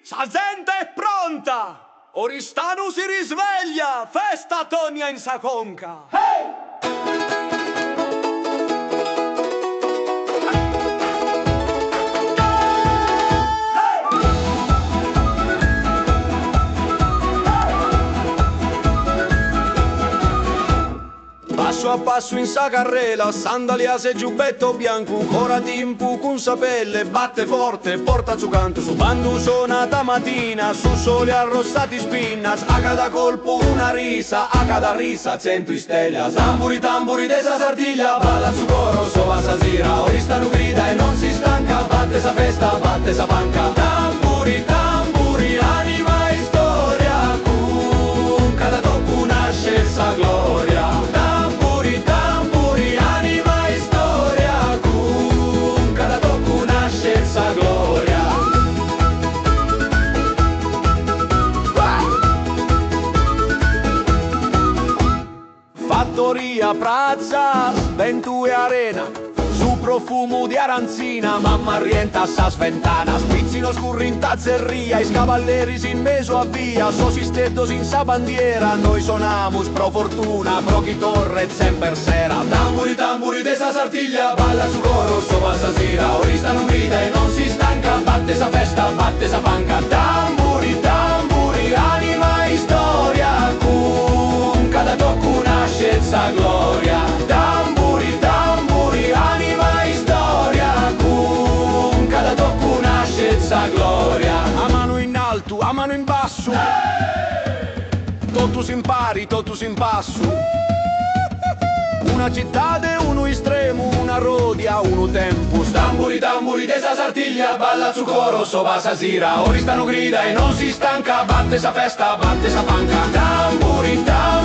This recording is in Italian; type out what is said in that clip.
Sa gente è pronta! Oristano si risveglia! Festa Tonia in sa conca! Passo a passo in sa carrela, sandalias e giubbetto bianco, ancora timpu con sa pelle, batte forte, porta su canto, su bando suonata mattina, su sole arrostati spinnas, a cada colpo una risa, a cada risa cento stelle, tamburi tamburi de sa Sardiglia, balla su coro, sova sa zira, oristano grida e non si stanca, batte sa festa, batte sa panca, tamburi tamburi, anima e storia, con cada tocco nasce sa gloria. Fattoria, Prazza, vento e arena, su profumo di aranzina, mamma rienta sa sventana, spizzino scurri in tazzerria, i cavalleri in meso a via, so sistettos in sa bandiera, noi sonamus pro fortuna, pro chi torre sempre sera, tamburi tamburi de sa Sardiglia, balla su coro, so va sa sera, orista non grida e non si stanca, batte sa festa, batte sa panca, tamburi tamburi, anima e storia, con cada tocco nasce sa gloria, tamburi tamburi, anima e storia, con cada tocco nasce sa gloria. A mano in alto, a mano in basso, totus in pari, totus in passo. Una città de uno estremo, una rodia, uno tempus. Tamburi tamburi de sa Sardiglia, balla su coro, so va sa sira, oristano grida e non si stanca, batte sa festa, batte sa panca. Tamburi tamburi.